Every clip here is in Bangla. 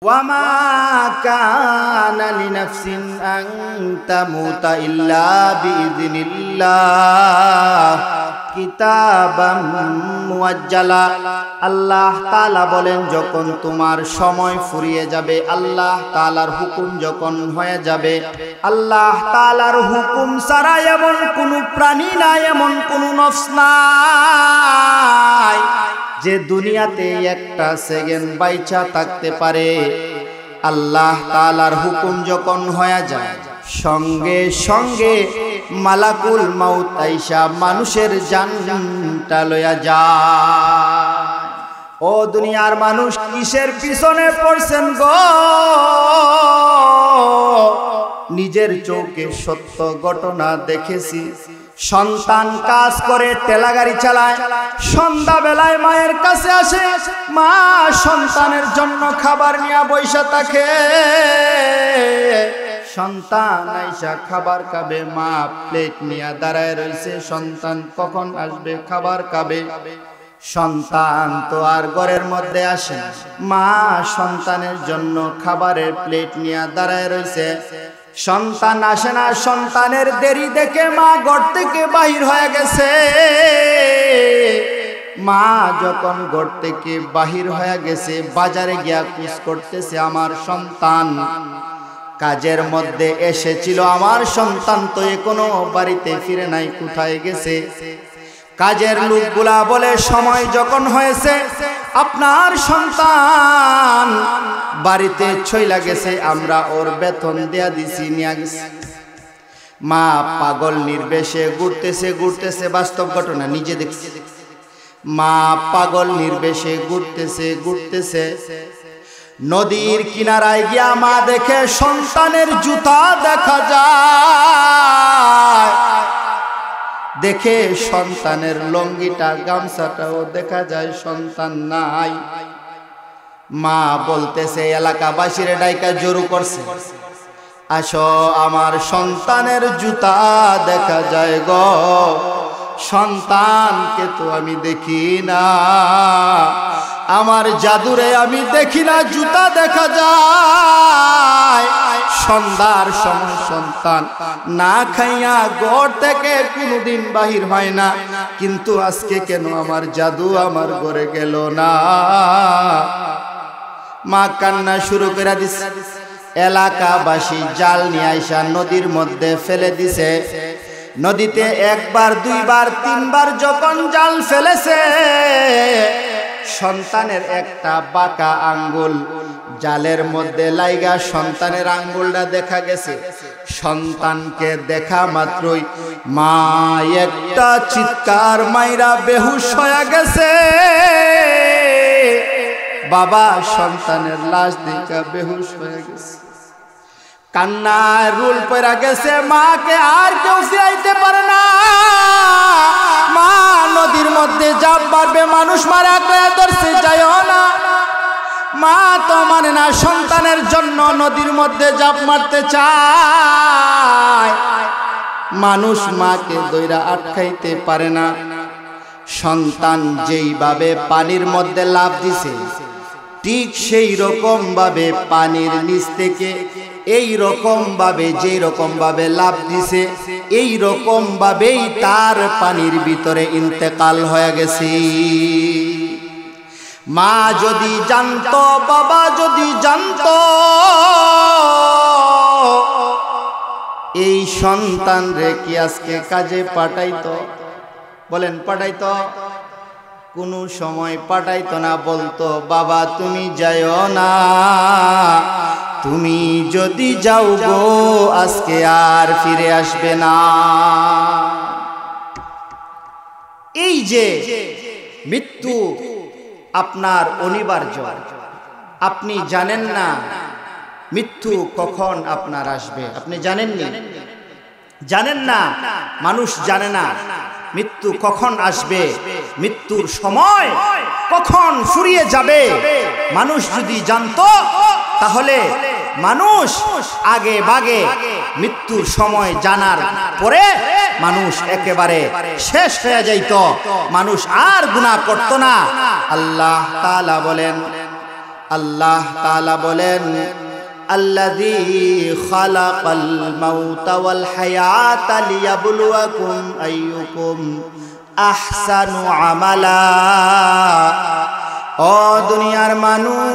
وما كان لنفس أن تموت إلا بإذن الله كتابا মুআজ্জালা। আল্লাহ তাআলা বলেন, যখন তোমার সময় ফুরিয়ে যাবে, আল্লাহ তাআলার হুকুম যখন হয়ে যাবে, আল্লাহ তাআলার হুকুম ছাড়া এমন কোনো প্রাণী নাই, এমন কোনো নফস নাই যে দুনিয়াতে একটা সেকেন্ড বাইচা থাকতে পারে। আল্লাহ তাআলার হুকুম যখন হয়ে যায়, সঙ্গে সঙ্গে মালাকুল মাউত আইসা মানুষের জানটা লইয়া যায়। ও দুনিয়ার মানুষ, কিসের পিছনে পড়ছেন গো? নিজের চোখে সত্য ঘটনা দেখেছি। সন্তান কাজ করে, ঠেলা গাড়ি চালায়, সন্ধ্যা বেলায় মায়ের কাছে আসে, মা সন্তানের জন্য খাবার নিয়ে বইসা থাকে। সন্তান আইসা খাবার খাবে, মা প্লেট নিয়ে দাঁড়ায় রয়েছে, সন্তান কখন আসবে খাবার খাবে। সন্তান তো আর ঘরের মধ্যে আসে, মা সন্তানের জন্য খাবারের প্লেট নিয়ে দাঁড়ায় রয়েছে। সন্তান আসে না, সন্তানের দেরি দেখে মা ঘর থেকে বাহির হয়ে গেছে। মা যখন ঘর থেকে বাহির হয়ে গেছে, বাজারে গিয়া খোঁজ করতেছে, আমার সন্তান কাজের মধ্যে এসেছিল, আমার সন্তান তো এখনো বাড়িতে ফিরে নাই, কোথায় গেছে? কাজের লোকগুলা বলে, সময় যখন হয়েছে আপনার সন্তান বাড়িতে চইলা গেছে, আমরা ওর বেতন দেয়া দিছি, নিয়ে গেছে। মা পাগল নির্বেশে ঘুরতেছে ঘুরতেছে, বাস্তব ঘটনা নিজে দেখছে। মা পাগল নির্বেশে ঘুরতেছে ঘুরতেছে, নদীর কিনারায় গিয়া মা দেখে সন্তানের জুতা দেখা যায়, দেখে সন্তানের লঙ্গিটা গামছাটাও দেখা যায়, সন্তান নাই। মা বলতেছে, এলাকাবাসীর ডাইকা জোরু করছে, আসো আমার সন্তানের জুতা দেখা যায় গো। সন্তানকে তো আমি দেখি না, আমার জাদুরে আমি দেখি না, জুতা দেখা যায়। সন্ধ্যার সময় সন্তান না খাইয়া ঘর থেকে কোনোদিন বাহির হয় না, কিন্তু আজকে কেন আমার জাদু আমার ঘরে গেল না? মা কান্না শুরু করে দিছে। এলাকাবাসী জাল নিয়ে আইসা নদীর মধ্যে ফেলে দিছে। নদীতে একবার দুইবার তিনবার যখন জাল ফেলেছে, সন্তানের একটা বাঁকা আঙ্গুল জালের মধ্যে লাইগা সন্তানের আঙ্গুলটা দেখা গেছে। সন্তানকে দেখা মাত্রই মা একটা চিৎকার মাইরা বেহুশ হয়ে গেছে। বাবা সন্তানের লাশ দেখা বেহুশ হয়ে গেছে, কান্নায় রুল পড়া গেছে। মাকে আর কেউ ফিরাইতে পারে না। মা নদীর মধ্যে জাপ মারবে, মানুষ মারা করে ধরছে, যাইও না। মা তো মানে না, সন্তানের জন্য নদীর মধ্যে জাপ মারতে চায়। মানুষ মাকে দইরা আটকাইতে পারে না। সন্তান যেইভাবে পানির মধ্যে লাফ দিছে, ঠিক সেই রকম ভাবে পানির নিচ থেকে এই রকম ভাবে, যেই রকম ভাবে লাফ দিছে, এই রকম ভাবেই তার পানির ভিতরে ইন্তেকাল হয়ে গেছে। মা যদি জানতো, বাবা যদি জানতো, এই সন্তান রে কি আজকে কাজে পাঠাইতো? বলেন পাঠাইতো? কোনো সময় পাঠাইতো না, বলতো বাবা তুমি যাইও না, তুমি যদি যাও গো আজকে আর ফিরে আসবে না। এই যে মৃত্যু আপনার অনিবার্য, আপনি জানেন না মৃত্যু কখন আপনার আসবে, আপনি জানেননি, জানেন না, মানুষ জানে না মৃত্যু কখন আসবে, মৃত্যুর সময় কখন ফুরিয়ে যাবে। মানুষ যদি জানতো তাহলে মানুষ আগে ভাগে মৃত্যুর সময় জানার পরে মানুষ একেবারে শেষ হয়ে যাইত, মানুষ আর গুনাহ করত না। আল্লাহ তাআলা বলেন, আল্লাহ তাআলা বলেন আল্লাযী খালাকাল মাউতা ওয়াল হায়াতা লিয়াবলুয়াকুম আইয়ুকুম আহসানু আমালা। ও দুনিয়ার মানুষ,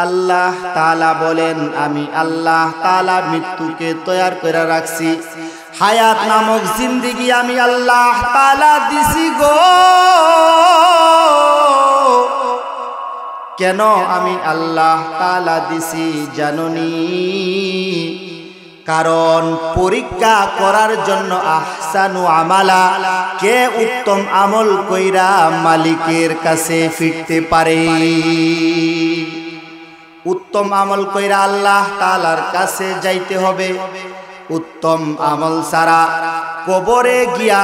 আল্লাহ তাআলা বলেন আমি আল্লাহ তাআলা মৃত্যুকে তৈয়ার করে রাখছি, হায়াত নামক জিন্দেগি আমি আল্লাহ তাআলা দিছি গো। কেন আমি আল্লাহ তাআলা দিছি জাননি? কারণ পরীক্ষা করার জন্য আহসানু আমালা, কে উত্তম আমল কইরা মালিকের কাছে ফিরতে পারে। উত্তম আমল কইরা আল্লাহ তাআলার কাছে যাইতে হবে। উত্তম আমল ছাড়া কবরে গিয়া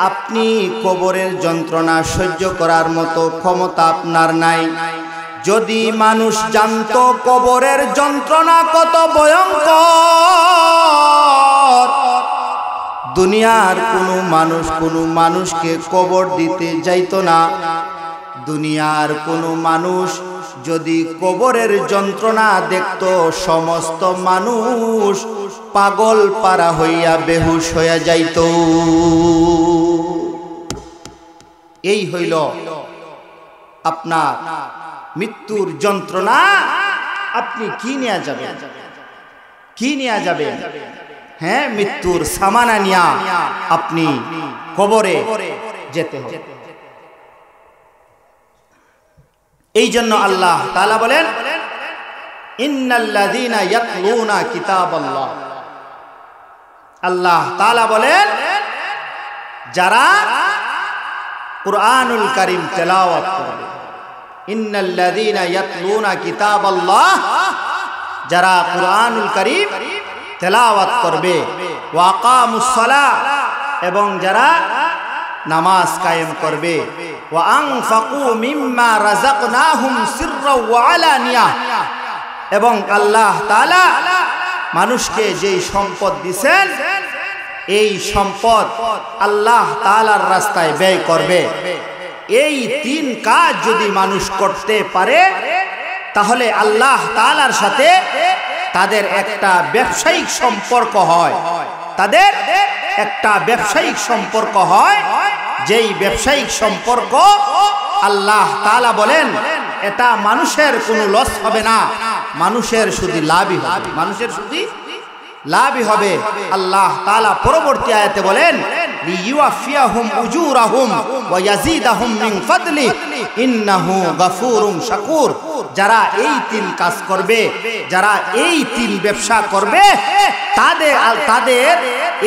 আপনি কবরের যন্ত্রণা সহ্য করার মতো ক্ষমতা আপনার নাই। যদি মানুষ জানতো কবরের যন্ত্রণা কত ভয়ঙ্কর, দুনিয়ার কোনো মানুষকে কবর দিতে যাইতো না। দুনিয়ার কোনো মানুষ যদি কবরের যন্ত্রণা দেখত, সমস্ত মানুষ পাগল পারা হইয়া বেহুশ হইয়া যাইত। এই হইল আপনার মৃত্যুর যন্ত্রণা। আপনি কি নিয়ে যাবেন? কি নিয়ে যাবেন? হ্যাঁ, মৃত্যুর সামানা নিয়া আপনি কবরে যেতে হবে। এই জন্য আল্লাহ তাআলা বলেন ইন্নাল্লাযীনা ইয়াতলুনা কিতাবাল্লাহ। আল্লাহ তাআলা বলেন যারা কুরআনুল কারীম তেলাওয়াত করবে, ইন্নাল্লাযীনা ইয়াতলুনা কিতাবাল্লাহ, যারা কুরআনুল কারীম তেলাওয়াত করবে, ওয়া আকামুস সালাহ, এবং যারা নামাজ কায়েম করবে, ওয়া আনফাকু মিম্মা রাযাকনাহুম সিররাও ওয়া আলানিয়া, এবং আল্লাহ তাআলা মানুষকে যেই সম্পদ দিবেন এই সম্পদ আল্লাহ তাআলার রাস্তায় ব্যয় করবে। এই তিন কাজ যদি মানুষ করতে পারে তাহলে আল্লাহ তাআলার সাথে তাদের একটা ব্যবসায়িক সম্পর্ক হয়। তাদের একটা ব্যবসায়িক সম্পর্ক হয়, যেই ব্যবসায়িক সম্পর্ক আল্লাহ তাআলা বলেন এটা মানুষের কোনো লস হবে না, মানুষের শুধু লাভই হবে, মানুষের শুধু লাভই হবে। আল্লাহ তাআলা পরবর্তী আয়াতে বলেন লিইউয়াফিয়াহুম উজুরাহুম ওয়া ইয়াজিদাহুম মিন ফাদলি ইন্নাহু গফুরুন শাকুর। যারা এই তিন কাজ করবে, যারা এই তিন ব্যবসা করবে, তাদের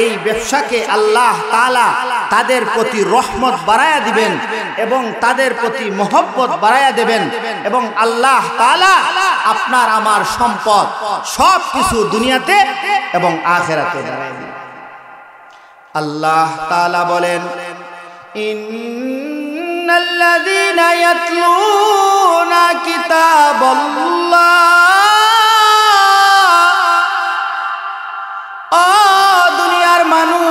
এই ব্যবসাকে আল্লাহ তাআলা তাদের প্রতি রহমত বাড়ায়া দিবেন এবং তাদের প্রতি মহব্বত বাড়ায়া দেবেন, এবং আল্লাহ তাআলা আপনার আমার সম্পদ সব কিছু দুনিয়াতে এবং আখিরাতে বাড়ায়া দিবেন। আল্লাহ তাআলা বলেন ইন্নাল্লাযীনা ইয়াতলুনা কিতাবাল্লাহ, ও দুনিয়ার মানুষ,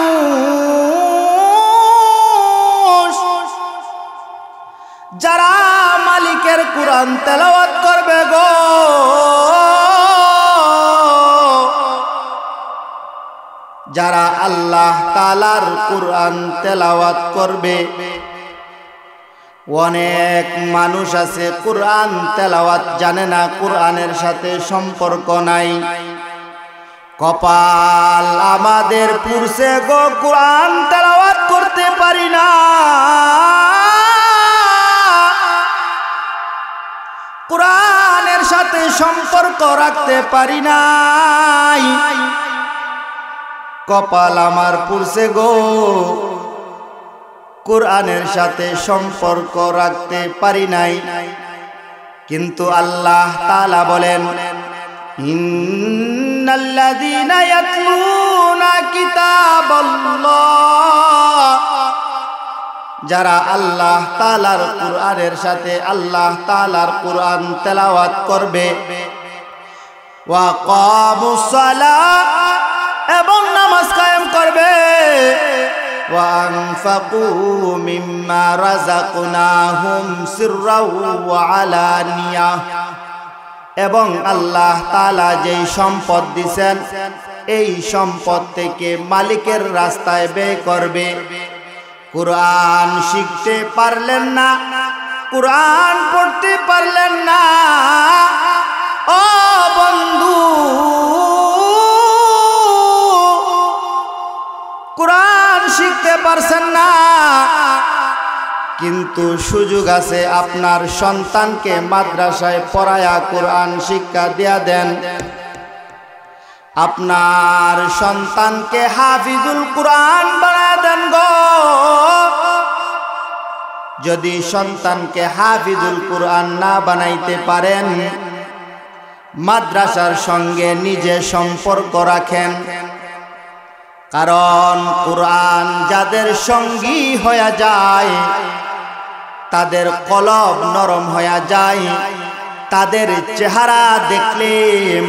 যারা মালিকের কুরআন তেলাওয়াত করবে গো, যারা আল্লাহ তাআলার কুরআন তেলাওয়াত করবে। অনেক মানুষ আছে কুরআন তেলাওয়াত জানে না, কুরআনের সাথে সম্পর্ক নাই। কপাল আমাদের পুরছে গো, কুরআন তেলাওয়াত করতে পারি না, কুরআনের সাথে সম্পর্ক রাখতে পারি নাই। কপাল আমার পুরছে গো, কুরআনের সাথে সম্পর্ক রাখতে পারি নাই। কিন্তু আল্লাহ তাআলা বলেন ইন্নাল্লাযীনা ইয়াতলুনা কিতাবাল্লাহ, যারা আল্লাহ তাআলার কুরআনের সাথে আল্লাহ তাআলার কুরআন তেলাওয়াত করবে, ওয়া কামুস সালাহ, এবং নামাজ কায়েম করবে, وأنفقوا مما رزقناهم سرا وعلانية এবং আল্লাহ তাআলা যেই সম্পদ দিবেন এই সম্পদ থেকে মালিকের রাস্তায় ব্যয় করবে। কুরআন শিখতে পারলেন না, কুরআন পড়তে পারলেন না, ও বন্ধু কুরআন শিখতে পারছেন না, কিন্তু সুযোগ আছে আপনার সন্তানকে মাদ্রাসায় পড়ায়া কুরআন শিক্ষা দিয়া দেন। আপনার সন্তানকে হাফিজুল কুরআন বানায় দেন গো। যদি সন্তানকে হাফিজুল কুরআন না বানাইতে পারেন, মাদ্রাসার সঙ্গে নিজে সম্পর্ক রাখেন। কারণ কুরআন যাদের সঙ্গী হয়ে যায় তাদের কলব নরম হয়ে যায়, তাদের চেহারা দেখলে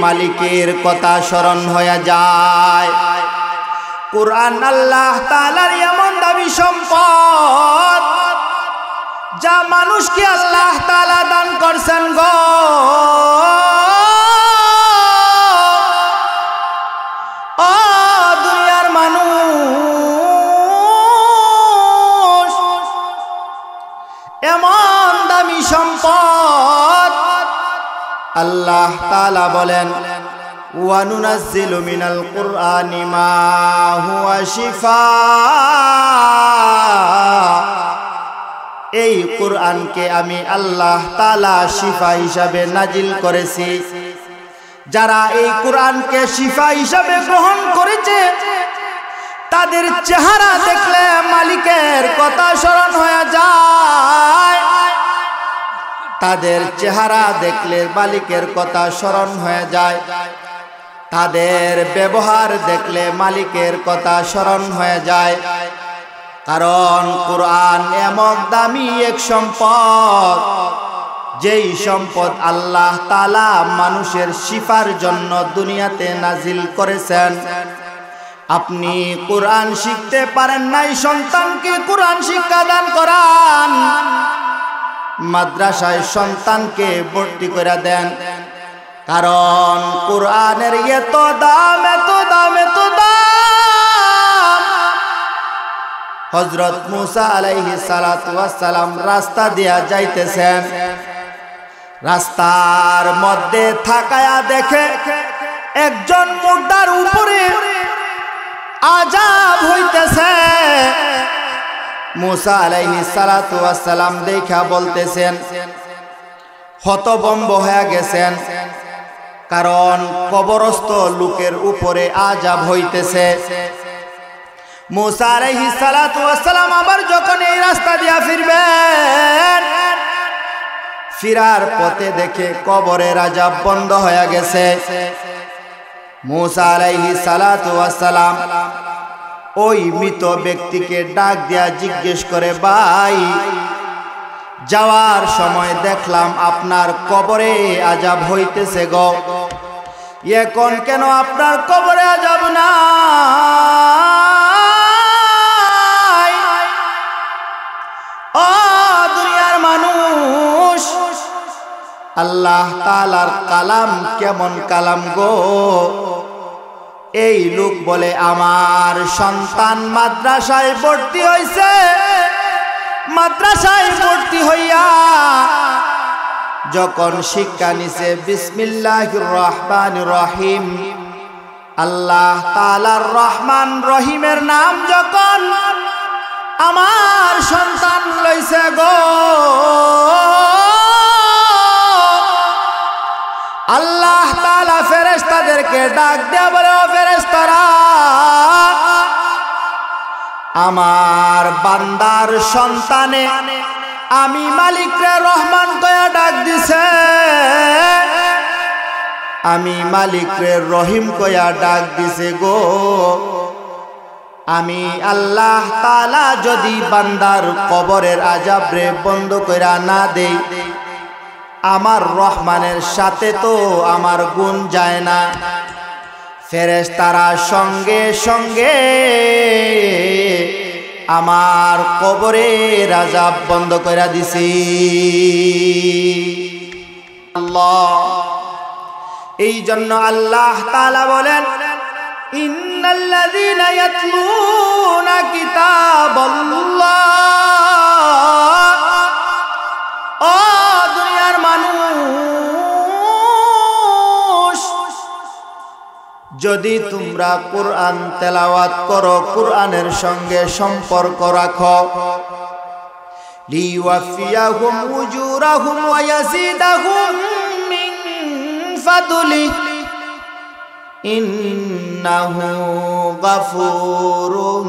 মালিকের কথা স্মরণ হয়ে যায়। কুরআন আল্লাহ তাআলার এমন দামি সম্পদ যা মানুষকে আল্লাহ তাআলা দান করছেন গো। ও দুনিয়ার মানুষ, এমন দামি সম্পদ আল্লাহ তাআলা বলেন ওয়া নুনাজ্জিলু মিনাল কুরআনি মা হুয়া শিফা। এই কুরআনকে আমি আল্লাহ তাআলা শিফা হিসাবে নাজিল করেছি। যারা এই কুরআনকে শিফা হিসাবে গ্রহণ করেছে তাদের চেহারা দেখলে মালিকের কথা স্মরণ হয়ে যায়, তাদের চেহারা দেখলে মালিকের কথা স্মরণ হয়ে যায়, তাদের ব্যবহার দেখলে মালিকের কথা স্মরণ হয়ে যায়। কারণ কুরআন এমন দামি এক সম্পদ, যেই সম্পদ আল্লাহ তাআলা মানুষের শিফার জন্য দুনিয়াতে নাজিল করেছেন। আপনি কুরআন শিখতে পারেন নাই, সন্তানকে কুরআন শিক্ষা দান করান, মাদ্রাসায় সন্তানকে ভর্তি করে দেন। কারণ কুরআনের এত দাম, এত দাম, এত দাম। হযরত মুসা আলাইহিস সালাতু ওয়াস সালাম রাস্তা দিয়া যাইতেছেন, রাস্তার মধ্যে থাকায়া দেখে একজন মুর্দার উপরে আযাব হইতেছে। মুসা আলাইহিস সালাতু ওয়াস সালাম দেখা বলতেছেন, হতভম্ব হয়ে গেছেন, কারণ কবরস্থ লোকের উপরে আযাব হইতেছে। মুসা আলাইহিস সালাতু ওয়াস সালাম আবার যখন এই রাস্তা দিয়া ফিরবেন, ফিরার পথে দেখে কবরের আযাব বন্ধ হয়ে গেছে। মুসা আলাইহিস সালাতু ওয়াস সালাম ওই মৃত ব্যক্তিকে ডাক দিয়া জিজ্ঞেস করে, ভাই, যাওয়ার সময় দেখলাম আপনার কবরে আযাব হইতেছে গো, এখন কেন আপনার কবরে আযাব না? ও দুনিয়ার মানুষ, আল্লাহ তাআলার কালাম কেমন কালাম গো। এই লোক বলে, আমার সন্তান মাদ্রাসায় ভর্তি হইছে, মাদ্রাসায় ভর্তি হইয়া যখন শিক্ষা নিছে বিসমিল্লাহির রহমানির রহিম, আল্লাহ তাআলার রহমান রহিমের নাম যখন আমার সন্তান লইছে গো, আল্লাহ তাআলা ফেরেশতাদেরকে ডাক দেয়া বলে, ও ফেরেশতারা, আমার বান্দার সন্তানে আমি মালিকরে রহমান কয়া ডাক দিছে, আমি মালিকরে রহিম কয়া ডাক দিছে গো। আমি আল্লাহ তাআলা যদি বান্দার কবরের আযাবরে বন্ধ কইরা না দেই, আমার রহমানের সাথে তো আমার গুণ যায় না। ফেরেশতারা সঙ্গে সঙ্গে আমার কবরের আযাব বন্ধ করে দিছি। আল্লাহ, এই জন্য আল্লাহ তাআলা বলেন, ইন্নাল্লাযীনা ইয়াতলুনা কিতাবাল্লাহ, ও দুনিয়ার মানুষ, যদি তোমরা কুরআন তেলাওয়াত করো, কুরআনের সঙ্গে সম্পর্ক রাখো, লিওয়াফিয়াহুম উজুরাহুম ওয়া ইয়াজিদাহুম মিন ফাদলিহি ইন্নাহু গাফুরুন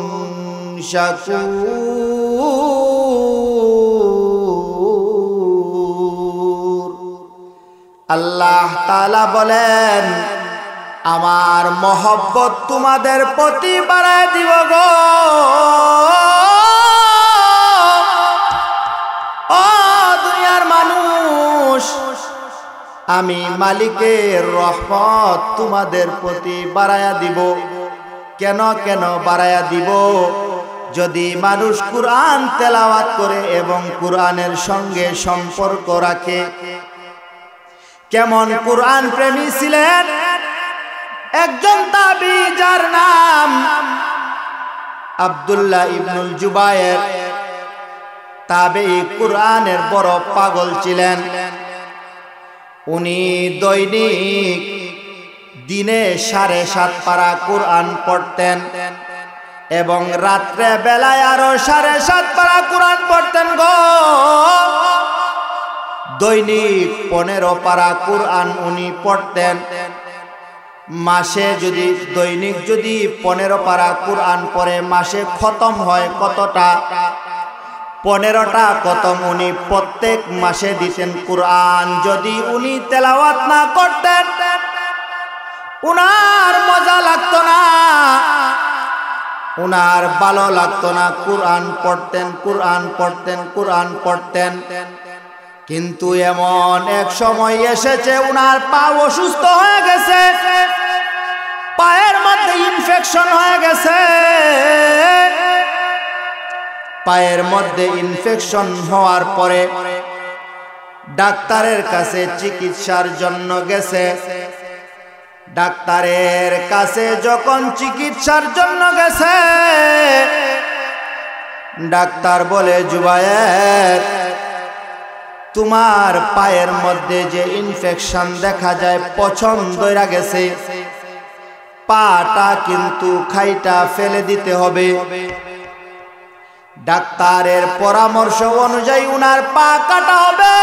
শাকুর। আল্লাহ তাআলা বলেন, আমার মহব্বত তোমাদের প্রতি বাড়ায় দিব গো। ও দুনিয়ার মানুষ, আমি মালিকের রহমত তোমাদের প্রতি বাড়ায়া দিব। কেন কেন বাড়ায়া দিব? যদি মানুষ কুরআন তেলাওয়াত করে এবং কুরআনের সঙ্গে সম্পর্ক রাখে। কেমন কুরআন প্রেমী ছিলেন একজন তাবী, যার নাম আব্দুল্লাহ ইবনুল জুবায়ের। তাবী কুরআনের বড় পাগল ছিলেন। উনি দৈনিক দিনে 7.5 পারা কুরআন পড়তেন এবং রাত্রে বেলায় আরো 7.5 পারা কুরআন পড়তেন গো। দৈনিক 15 পারা কুরআন উনি পড়তেন। মাসে যদি দৈনিক যদি 15 পারা কুরআন পড়ে, মাসে খতম হয় কতটা? 15টা খতম উনি প্রত্যেক মাসে দিতেন। কুরআন যদি উনি তেলাওয়াত না করতেন, উনার মজা লাগতো না, উনার ভালো লাগতো না। কুরআন পড়তেন, কুরআন পড়তেন, কুরআন পড়তেন। কিন্তু এমন এক সময় এসেছে, উনার পা অসুস্থ হয়ে গেছে, পায়ের মধ্যে ইনফেকশন হয়ে গেছে। পায়ের মধ্যে ইনফেকশন হওয়ার পরে ডাক্তারের কাছে চিকিৎসার জন্য গেছে। ডাক্তারের কাছে যখন চিকিৎসার জন্য গেছে, ডাক্তার বলে, জুবায়ের, তোমার পায়ের মধ্যে যে ইনফেকশন দেখা যায়, পছন্দ হয়ে গেছে, পাটা কিন্তু খাইটা ফেলে দিতে হবে। ডাক্তারের পরামর্শ অনুযায়ী উনার পা কাটা হবে।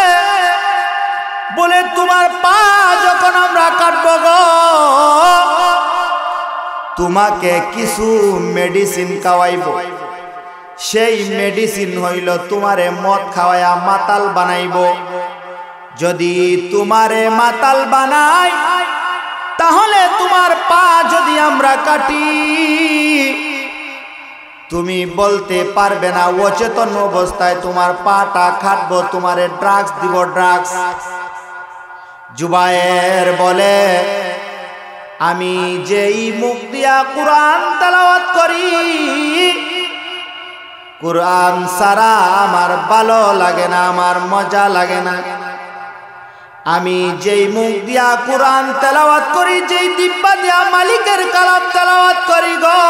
বলে, তোমার পা যখন আমরা কাটবো গো, তোমাকে কিছু মেডিসিন খাওয়াইব। সেই মেডিসিন হইল তোমারে মদ খাওয়ায়া মাতাল বানাইব। যদি তোমারে মাতাল বানাই, তাহলে তোমার পা যদি আমরা কাটি, তুমি বলতে পারবে না। অচেতন অবস্থায় তোমার পাটা কাটবো, তোমারে ড্রাগস দিব, ড্রাগস। জুবায়ের বলে, আমি যেই মুখ দিয়া কুরআন তেলাওয়াত করি, কুরআন ছাড়া আমার ভালো লাগে না, আমার মজা লাগে না। আমি যেই মুখ দিয়া কুরআন তেলাওয়াত করি, যেই দিব্যা দিয়া মালিকের কালাম তেলাওয়াত করি গো,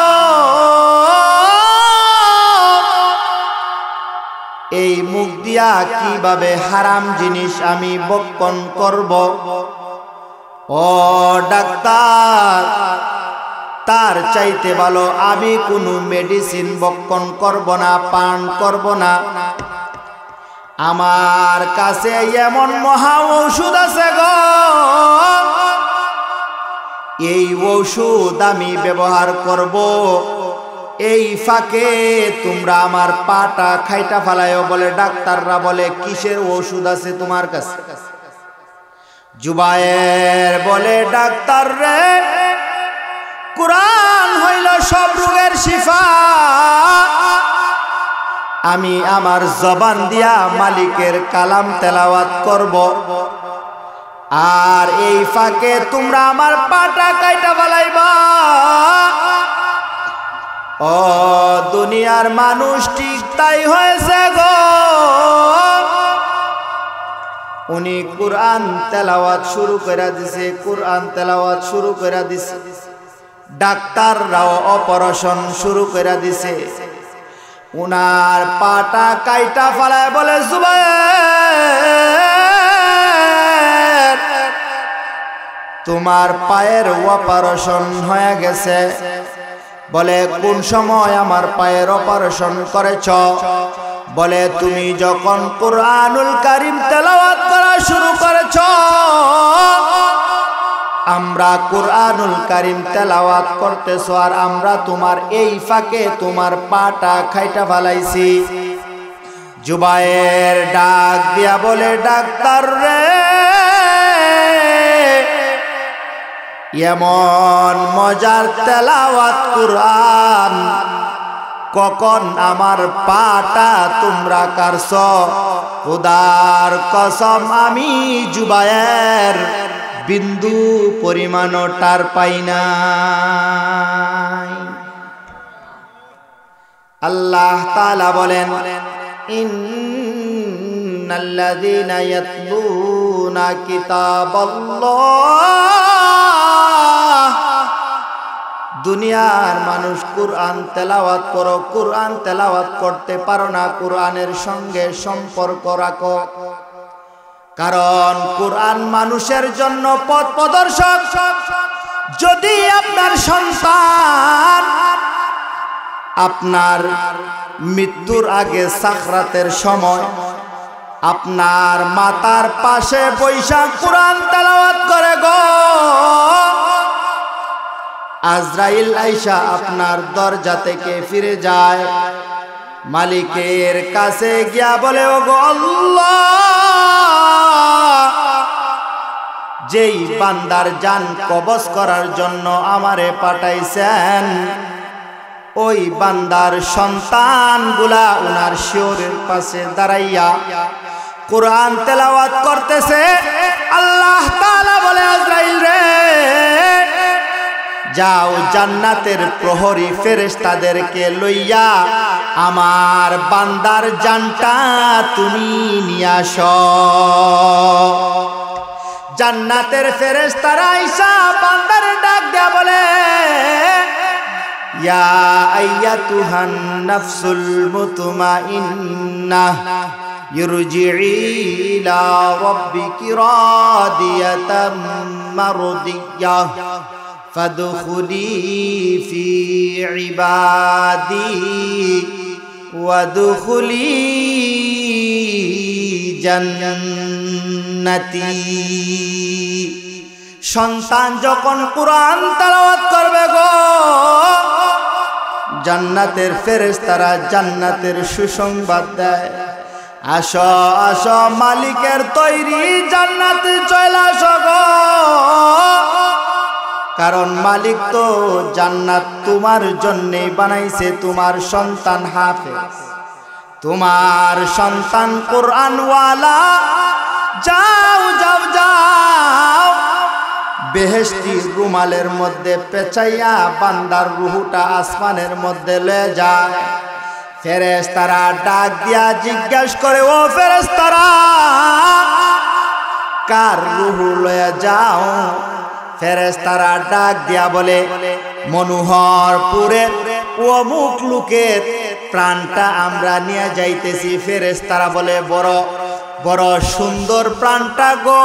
এই মুখ দিয়া কিভাবে হারাম জিনিস আমি বক্ষণ করব? ও ডাক্তার, তার চাইতে ভালো আমি কোনো মেডিসিন বক্ষণ করব না, পান করব না। আমার কাছে এমন মহা ঔষধ আছে গো, এই ঔষধ আমি ব্যবহার করব। এই ফাঁকে তোমরা আমার পাটা খাইটা ফালায়ও। বলে, ডাক্তাররা বলে, কিসের ওষুধ আছে তোমার কাছে? জুবায়ের বলে, ডাক্তার রে, কুরআন হইল সব রোগের শিফা। আমি আমার জবান দিয়া মালিকের কালাম তেলাওয়াত করব, আর এই ফাঁকে তোমরা আমার পাটা কাইটা ফালাইবা। ও দুনিয়ার মানুষ ঠিক তাই হয়েছে গো, উনি কুরআন তেলাওয়াত শুরু করে দিছে, কুরআন তেলাওয়াত শুরু করে দিছে। ডাক্তাররাও অপারেশন শুরু করে দিছে। উনার পাটা কাইটা ফালায় বলে, জুবায়ের তোমার পায়ের অপারেশন হয়ে গেছে। বলে কোন সময় আমার পায়ের অপারেশন করেছ? বলে তুমি যখন কুরআনুল কারীম তেলাওয়াত করা শুরু করেছ। আমরা কুরআনুল কারীম তেলাওয়াত করতেছ আর আমরা তোমার এই ফাঁকে তোমার পাটা খাইটা ফেলাইছি। জুবায়ের ডাক দিয়া বলে, ডাক্তার রে, এমন মজার তেলাওয়াত কুরআন কখন আমার পাটা তোমরা কারছ? খোদার কসম আমি জুবায়ের বিন্দু পরিমাণও টার পাই নাই। আল্লাহ তাআলা বলেন, ইন্নাল্লাযীনা ইয়াতলুনা কিতাবাল্লাহ, দুনিয়ার মানুষ কুরআন তেলাওয়াত করো, কুরআন তেলাওয়াত করতে পারো না, কুরআনের সঙ্গে সম্পর্ক রাখো। কারণ কুরআন মানুষের জন্য পথ প্রদর্শক। যদি আপনার সন্তান আপনার মৃত্যুর আগে সাকরাতের সময় আপনার মাতার পাশে বৈশা কুরআন তেলাওয়াত করে গো, আজরাইল আইসা আপনার দরজা থেকে ফিরে যায়, মালিকের কাছে গিয়া বলে, ও গো আল্লাহ, যেই বান্দার জান কবজ করার জন্য আমারে পাঠাইছেন, ওই বান্দার সন্তানগুলা উনার শিওরের পাশে দাঁড়াইয়া কুরআন তেলাওয়াত করতেছে। আল্লাহ তাআলা বলে, আজরাইল রে, যাও জান্নাতের প্রহরী ফেরেশতাদেরকে লইয়া আমার বান্দার জানটা তুমি নিয়ে আসো। জান্নাতের ফেরেশতারা আইসা বান্দার ডাক দেয়া বলে, ইয়া আইয়াতুহান নাফসুল মুতমাইন্নাহ ইরজিই ইলা রাব্বিকি রাদিয়াতাম মারদিয়াহ ফাদখুলি ফি ইবাদি ওয়াদখুলি জান্নাতি। সন্তান যখন কুরআন তেলাওয়াত করবে গো, জান্নাতের ফেরেশতারা জান্নাতের সুসংবাদ দেয়, আসো আসো মালিকের তৈরি জান্নাতে চলে আসো গো। কারণ মালিক তো জান্নাত তোমার জন্যই বানাইছে, তোমার সন্তান হাফেজ, তোমার সন্তান কুরআনওয়ালা। যাও যাও যাও, বেহেশতি রুমালের মধ্যে পেঁচাইয়া বান্দার রুহুটা আসমানের মধ্যে লয়ে যায়। ফেরেশতারা ডাক দিয়া জিজ্ঞেস করে, ও ফেরেশতারা, কার রুহু লয়ে যাও? ফেরেশতারা ডাক দিয়া বলে, মনোহরপুরের অমুক লোকের প্রাণটা আমরা নিয়ে যাইতেছি। ফেরেশতারা বলে, বড় বড় সুন্দর প্রাণটা গো,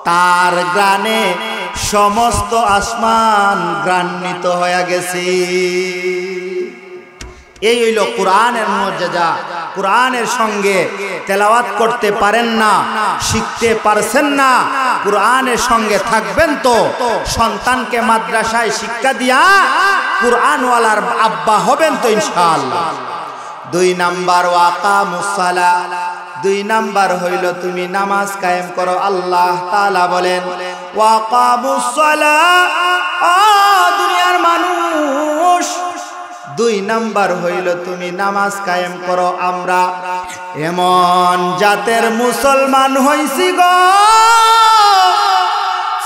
তার গানে সমস্ত আসমান গান্বিত হয়ে গেছে। এই হইল কুরআনের মর্যাদা। কুরআনের সঙ্গে তেলাওয়াত করতে পারেন না, শিখতে পারছেন না, কুরআনের সঙ্গে থাকবেন তো সন্তানকে মাদ্রাসায় শিক্ষা দিয়া কুরআনওয়ালার আব্বা হবেন তো ইনশাআল্লাহ। 2 নাম্বার ওয়াকামুস সালাহ, 2 নাম্বার হইল তুমি নামাজ কায়েম করো। আল্লাহ তাআলা বলেন, ওয়াকামুস সালাহ, ও দুনিয়ার মানুষ, 2 নাম্বার হইল তুমি নামাজ কায়েম করো। আমরা এমন জাতের মুসলমান হইছি গো,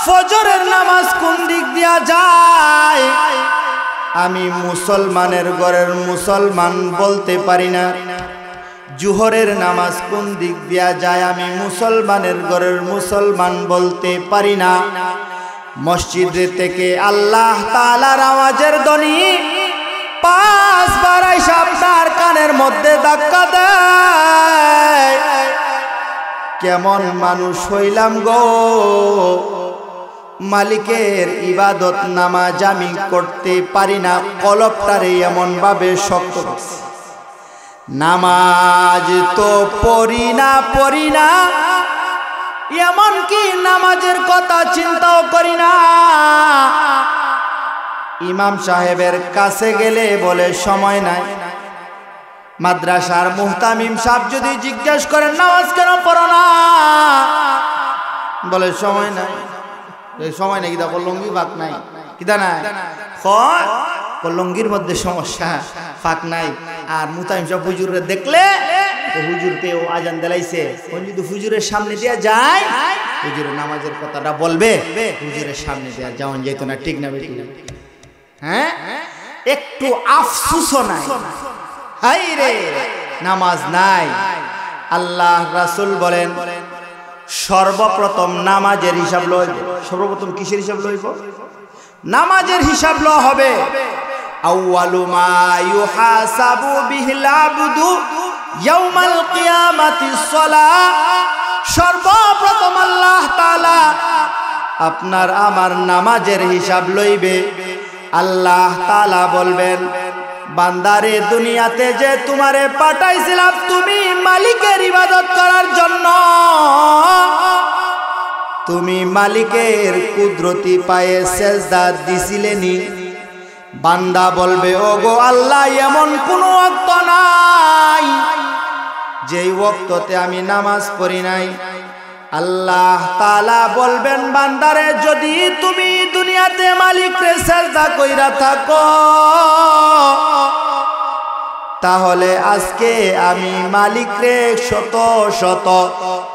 ফজরের নামাজ কোন দিক দিয়া যায় আমি মুসলমানের ঘরের মুসলমান বলতে পারি না। জোহরের নামাজ কোন দিক দিয়া যায় আমি মুসলমানের ঘরের মুসলমান বলতে পারি না। মসজিদ থেকে আল্লাহ তাআলার আওয়াজের ধ্বনি 5 বার আইসা আপনার কানের মধ্যে ধাক্কা দেয়। কেমন মানুষ হইলাম গো, মালিকের ইবাদত নামাজ আমি করতে পারি না, কলবটারে এমন ভাবে শক্ত করছি। নামাজ তো পড়ি না এমন কি নামাজের কথা চিন্তাও করি না। ইমাম সাহেবের কাছে গেলে বলে সময় নাই। মাদ্রাসার মুহতামিম সাহেব যদি জিজ্ঞেস করেন নামাজ কেন পড়ো না, বলে সময় নাই। সময় নেই কিদা লঙ্গি ফাঁক নাই, কিদা নাই লঙ্গির মধ্যে সমস্যা, ফাঁক নাই। আর মুহতামিম সাহেব হুজুরে দেখলে হুজুরকে ও আজান দিলাইছে, যদি হুজুরের সামনে দিয়া যায় হুজুরের নামাজের কথাটা বলবে, হুজুরের সামনে দিয়া যাওয়ান যেত না, ঠিক না বেঠিক? হ্যাঁ, একটু আফসোসও নাই, হাই রে নামাজ নাই। আল্লাহ রাসূল বলেন সর্বপ্রথম নামাজের হিসাব লইব। সর্বপ্রথম কিসের হিসাব লইব? নামাজের হিসাব ল হবে। আউয়ালু মা ইউহাসাবু বিহিল আবদু ইয়াউমাল কিয়ামাতিস সালাহ। সর্বপ্রথম আল্লাহ তাআলা আপনার আমার নামাজের হিসাব লইবে। আল্লাহ তাআলা বলবেন বান্দারে দুনিয়াতে যে তোমারে পাঠাইছিলাম তুমি মালিকের ইবাদত করার জন্য, তুমি মালিকের কুদরতি পায়ে সেজদা দিছিলেনি। বান্দা বলবে ওগো আল্লাহ এমন কোনো ওয়াক্ত নাই যেই ওয়াক্ততে আমি নামাজ পড়ি নাই। আল্লাহ তাআলা বলবেন বান্দারে যদি তুমি দুনিয়াতে মালিকরে সেজদা কইরা থাকো তাহলে আজকে আমি মালিকরে শত শত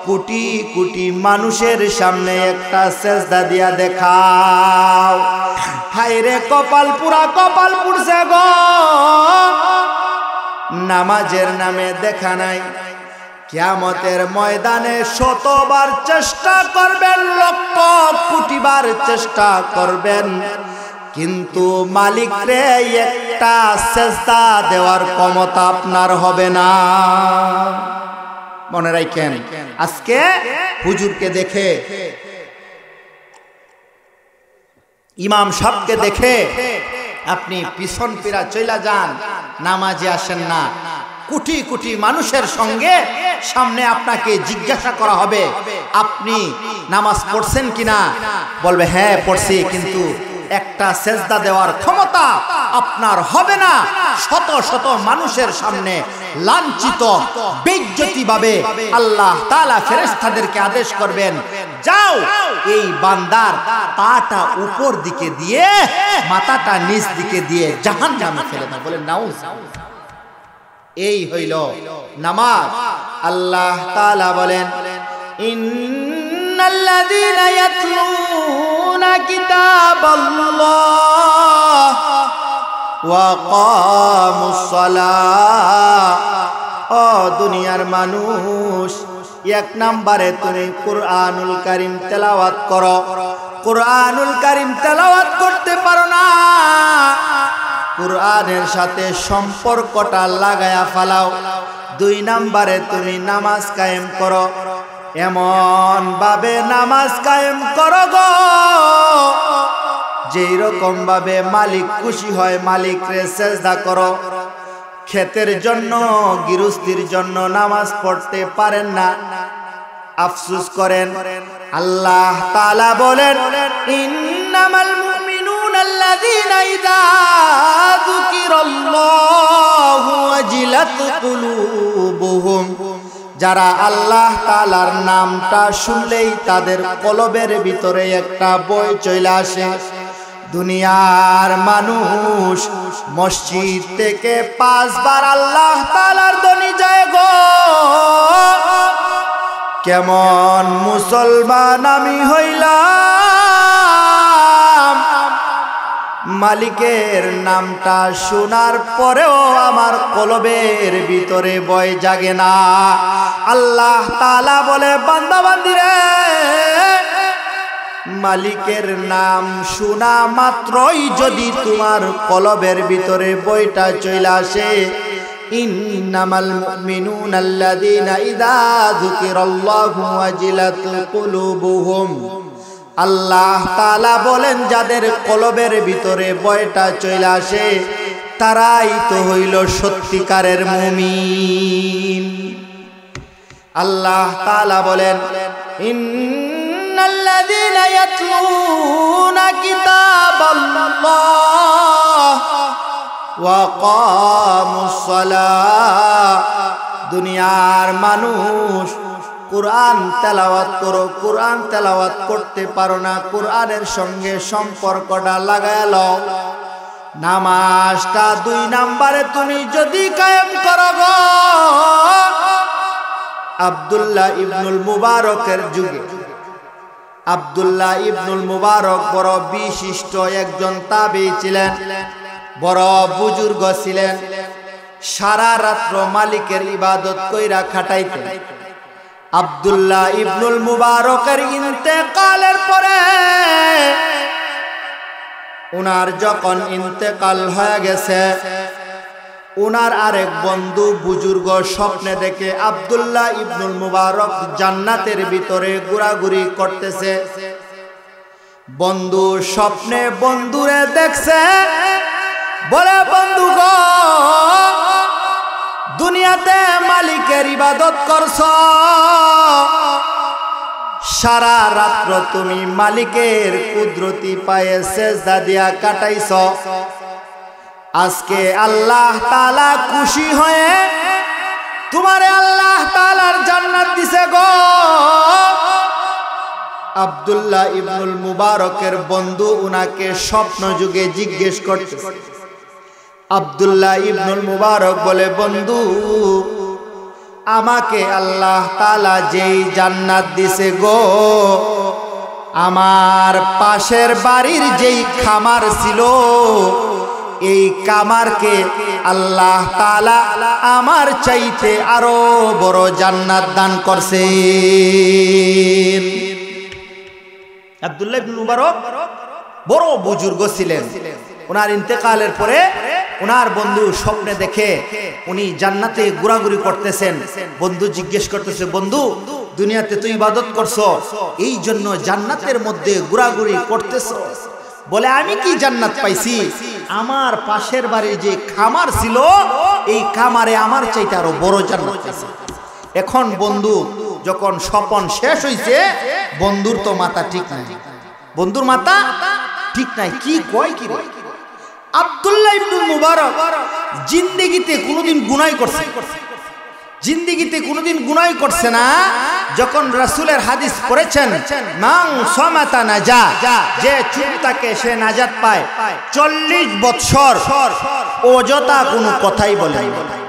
কোটি কোটি মানুষের সামনে একটা সেজদা দিয়া দেখাও। হায়রে কপাল পুড়ছে গো, নামাজের নামে দেখা নাই। কিয়ামতের ময়দানে শতবার চেষ্টা করবেন, লক্ষ কোটিবার চেষ্টা করবেন, কিন্তু মালিকরে একটা সেজদা দেওয়ার ক্ষমতা আপনার হবে না। মনে রাখেন, আজকে হুজুরকে দেখে, ইমাম সাহেবকে দেখে আপনি পিছন ফিরা চইলা যান, নামাজে আসেন না। কোটি কোটি মানুষের সঙ্গে সামনে আপনাকে জিজ্ঞাসা করা হবে আপনি নামাজ পড়ছেন কিনা, বলবে হ্যাঁ পড়ছি, কিন্তু একটা সেজদা দেওয়ার ক্ষমতা আপনার হবে না। শত শত মানুষের সামনে লাঞ্ছিত বেইজ্জতি ভাবে আল্লাহ তাআলা ফেরেশতাদেরকে আদেশ করবেন যাও এই বান্দার পাটা উপর দিকে দিয়ে মাথাটা নিচ দিকে দিয়ে জাহান্নামে ফেলে দাও। বলেন নাউজ। এই হইল নামাজ। আল্লাহ তাআলা বলেন ইন্নাল্লাযীনা ইয়াতলুনা কিতাবাল্লাহ ওয়া কামুস সালাহ। ও দুনিয়ার মানুষ, এক নম্বরে তুমি কুরআনুল কারীম তেলাওয়াত করো। কুরআনুল কারীম তেলাওয়াত করতে পারো না, কুরআনের সাথে সম্পর্কটা লাগায়া ফালাও। 2 নম্বরে তুমি নামাজ কায়েম করো, এমন ভাবে নামাজ কায়েম করো গো যেই রকম ভাবে মালিক খুশি হয়, মালিকরে সেজদা করো। ক্ষেতের জন্য গৃহস্থির জন্য নামাজ পড়তে পারেন না, আফসোস করেন। আল্লাহ তাআলা বলেন ইন্নামাল মুমিনুনা আল্লাযীনা ইযা যুকিরাল্লাহু ওয়াজিলাত কুলুবুহুম। যারা আল্লাহ তাআলার নামটা শুনলেই তাদের কলবের ভিতরে একটা বই চলে আসে। দুনিয়ার মানুষ মসজিদ থেকে 5 বার আল্লাহ তাআলার ধ্বনি যায় গো, কেমন মুসলমান আমি হইলাম মালিকের নামটা শোনার পরেও আমার কলবের ভিতরে ভয় জাগে না। আল্লাহ তাআলা বলে, বান্দা বান্দিরে, মালিকের নাম শোনা মাত্রই যদি তোমার কলবের ভিতরে ভয়টা চলে আসে, ইন্নামাল মুমিনুনা আল্লাযীনা ইযা যুকিরাল্লাহু ওয়াজিলাত কুলুবুহুম, আল্লাহ তাআলা বলেন যাদের কলবের ভিতরে ভয়টা চলে আসে তারাই তো হইল সত্যিকারের মুমিন। আল্লাহ তাআলা বলেন, ইন্নাল্লাযীনা ইয়াতলুনা কিতাবাল্লাহ ওয়া কামুস সালাহ, দুনিয়ার মানুষ কুরআন তেলাওয়াত করো, কুরআন তেলাওয়াত করতে পারো না, কুরআনের সঙ্গে সম্পর্কটা লাগায় লও। নামাজটা 2 নম্বরে তুমি যদি কায়েম করো গো, আব্দুল্লাহ ইবনুল মুবারকের যুগে, আব্দুল্লাহ ইবনুল মুবারক বড় বিশিষ্ট একজন তাবী ছিলেন, বড় বুজুর্গ ছিলেন। সারা রাত্র মালিকের ইবাদত কইরা খাটাইতেন। আব্দুল্লাহ ইবনুল মুবারকের ইন্তেকালের পরে, উনার যখন ইন্তেকাল হয়ে গেছে, উনার আরেক বন্ধু বুজুর্গ স্বপ্নে দেখে আব্দুল্লাহ ইবনুল মুবারক জান্নাতের ভিতরে ঘোরাঘুরি করতেছে। বন্ধু স্বপ্নে বন্ধুরে দেখছে, বলে, বন্ধু গো, দুনিয়াতে মালিকের ইবাদত করছো, সারা রাত্র তুমি মালিকের কুদরতি পায়ে সেজদা দিয়া কাটাইছো। আজকে আল্লাহ তাআলা খুশি হয়ে তোমারে আল্লাহ তাআলার জান্নাত দিছে গো। আব্দুল্লাহ ইবনুল মুবারকের বন্ধু উনাকে স্বপ্ন যুগে জিজ্ঞেস করতে, আব্দুল্লাহ ইবনুল মুবারক বলে, বন্ধু, আমাকে আল্লাহ তাআলা যেই জান্নাত দিছে গো, আমার পাশের বাড়ির যেই খামার ছিল, এই খামারকে আল্লাহ তাআলা আমার চাইতে আরো বড় জান্নাত দান করছেন। আব্দুল্লাহ ইবনুল মুবারক বড় বুজুর্গ ছিলেন। ওনার ইন্তেকালের পরে ওনার বন্ধু স্বপ্নে দেখে উনি জান্নাতে ঘোরাঘুরি করতেছেন। বন্ধু জিজ্ঞেস করতেছে, বন্ধু, দুনিয়াতে তুই ইবাদত করছো, এই জন্য জান্নাতের মধ্যে ঘোরাঘুরি করতেছো? বলে, আমি কি জান্নাত পাইছি, আমার পাশের বাড়ির যে খামার ছিল, এই খামারে আমার চাইতে আরো বড় জান্নাত পাইছি। এখন বন্ধু যখন স্বপন শেষ হইছে, বন্ধুর তো মাথা ঠিক নাই, বন্ধুর মাথা ঠিক নাই, কি কয় কি রে? আব্দুল্লাহ ইবনুল মুবারক জিন্দেগিতে কোনোদিন গুনাহ করছে, জিন্দেগিতে কোনোদিন গুনাহ করছে না। যখন রাসূলের হাদিস পড়েছেন, মান সামাতা নাজা, যে চুপ থাকে সে নাজাত পায়, 40 বছর অযথা কোনো কথাই বলেন,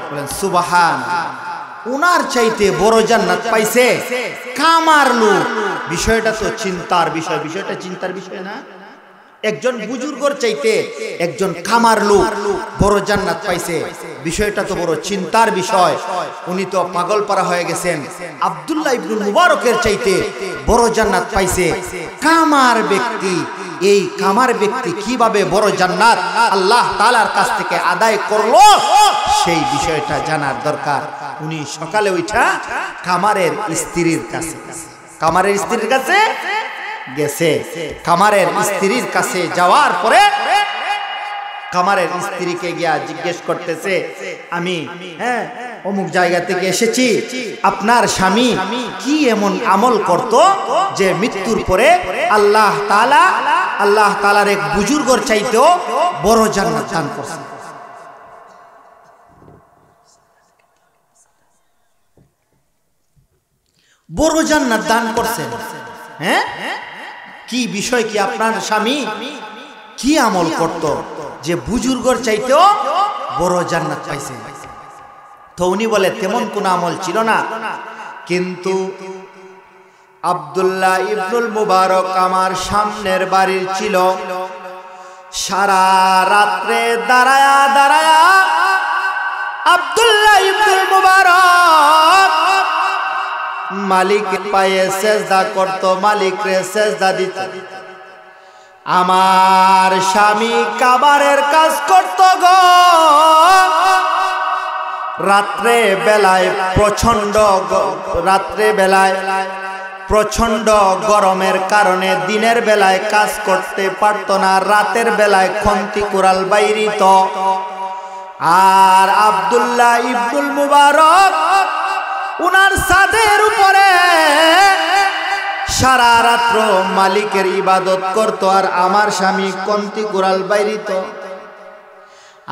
বলেন সুবহানাল্লাহ। উনার চাইতে বড় জান্নাত পাইছে কামার লোক। বিষয়টা তো চিন্তার বিষয়, বিষয়টা চিন্তার বিষয় না? একজন বুজুর্গর চাইতে একজন কামার লোক বড় জান্নাত পাইছে, বিষয়টা তো বড় চিন্তার বিষয়। উনি তো পাগলপাড়া হয়ে গেছেন। আব্দুল্লাহ ইবনুল মুবারকের চাইতে বড় জান্নাত পাইছে কামার ব্যক্তি। এই কামার ব্যক্তি কিভাবে বড় জান্নাত আল্লাহ তাআলার কাছ থেকে আদায় করলো, সেই বিষয়টা জানার দরকার। উনি সকালে উঠা কামারের স্ত্রীর কাছে, কামারের স্ত্রীর কাছে গেছে। কামারের স্ত্রীর কাছে যাওয়ার পরে কামারের স্ত্রীকে গিয়া জিজ্ঞেস করতেছে, আমি অমুক জায়গা থেকে এসেছি, আপনার স্বামী কি এমন আমল করত যে মৃত্যুর পরে আল্লাহ তাআলার এক বুজুর্গর চাইতেও বড় জান্নাত দান করছে। বড় জান্নাত দান করছেন। হ্যাঁ, কি বিষয়, কি আপনার স্বামী কি আমল করত যে বুজুর্গর চাইতেও বড় জান্নাত পাইছে? তো উনি বলে, তেমন কোন আমল ছিল না, কিন্তু আব্দুল্লাহ ইবনুল মুবারক আমার সামনের বাড়ির ছিল। সারা রাত্রে দাঁড়ায়া দাঁড়ায়া আব্দুল্লাহ ইবনুল মুবারক মালিকের পায়ে সেজদা করত, মালিকরে সেজদা দিত। আমার স্বামী কাবারের কাজ করত গো। রাত্রে বেলায় প্রচন্ড গরমের কারণে দিনের বেলায় কাজ করতে পারত না, রাতের বেলায় খন্তি কুড়াল বাইরিত। আর আব্দুল্লাহ ইবনুল মুবারক উনার ছাদের উপরে সারা রাত্র মালিকের ইবাদত করত, আর আমার স্বামী খন্তি কুড়াল বাইরিত।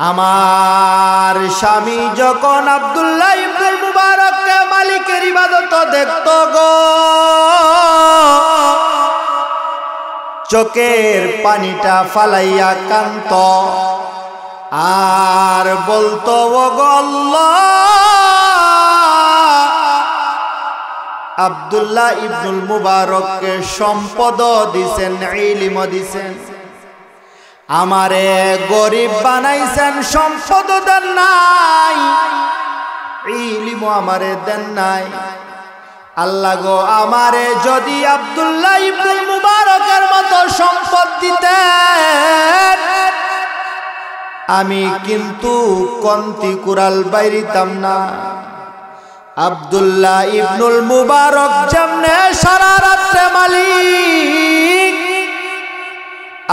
আমার স্বামী যখন আব্দুল্লাহ ইবনুল মুবারককে মালিকের ইবাদত দেখত গো, চোখের পানিটা ফালাইয়া কান্ত আর বলতো ও গো আল্লাহ, আব্দুল্লাহ ইবনুল মুবারককে সম্পদ দিছেন, ইলম দিছেন, আমারে গরিব বানাইছেন, সম্পদ দেন নাই, ইলম আমারে দেন নাই। আল্লাহ গো, আমারে যদি আব্দুল্লাহ ইবনুল মুবারকের মতো সম্পদ দিতেন, আমি কিন্তু কন্তি কুড়াল বাইরিতাম না। আব্দুল্লাহ ইবনুল মুবারক যেমনে সারা রাত্রে মালিক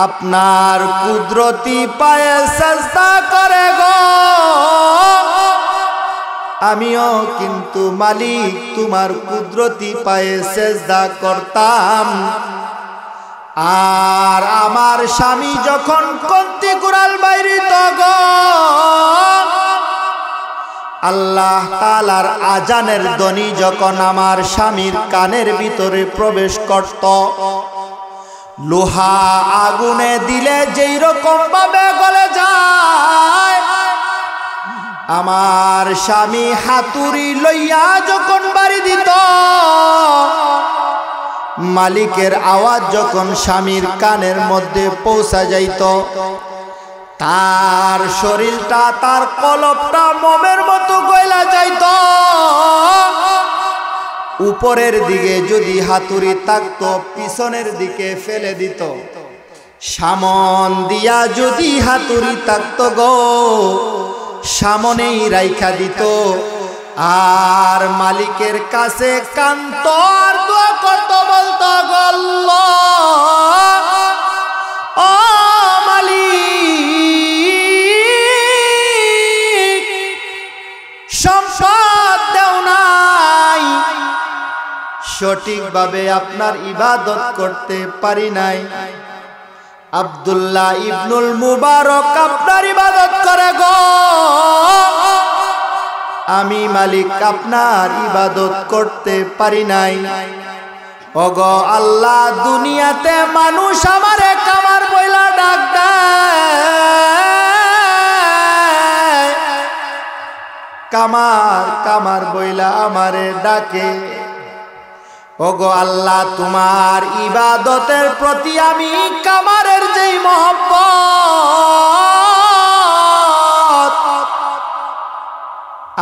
আপনার কুদরতি পায়ে সেজদা করে গো, আমিও কিন্তু মালিক তোমার কুদরতি পায়ে সেজদা করতাম। আর আমার স্বামী যখন কন্তি কুড়াল বাইরিত গো, আল্লাহ তাআলার আজানের ধ্বনি যখন আমার স্বামীর কানের ভিতরে প্রবেশ করত, লোহা আগুনে দিলে যেই রকম ভাবে গলে যায়, আমার স্বামী হাতুড়ি লইয়া যখন বাড়ি দিত, মালিকের আওয়াজ যখন স্বামীর কানের মধ্যে পৌঁছা যাইত, তার শরীরটা, তার কলবটা মোমের মতো গয়লা যাইত। উপরের দিকে যদি হাতুড়ি থাকতো, পিছনের দিকে ফেলে দিত। সামন দিয়া যদি হাতুড়ি থাকতো গো, সামনেই রাইখা দিত। আর মালিকের কাছে কান্ত আর দোয়া করত, বলতো গো আল্লাহ, ও মালিক, সম্পদ দেও নাই, সঠিকভাবে আপনার ইবাদত করতে পারি নাই। আব্দুল্লাহ ইবনুল মুবারক আপনার ইবাদত করে গো, আমি মালিক আপনার ইবাদত করতে পারি নাই। ওগো আল্লাহ, দুনিয়াতে মানুষ আমারে কামার বইলা ডাক দেয়, কামার কামার বইলা আমারে ডাকে। ওগো আল্লাহ, তোমার ইবাদতের প্রতি আমি কামারের যেই মহব্বত,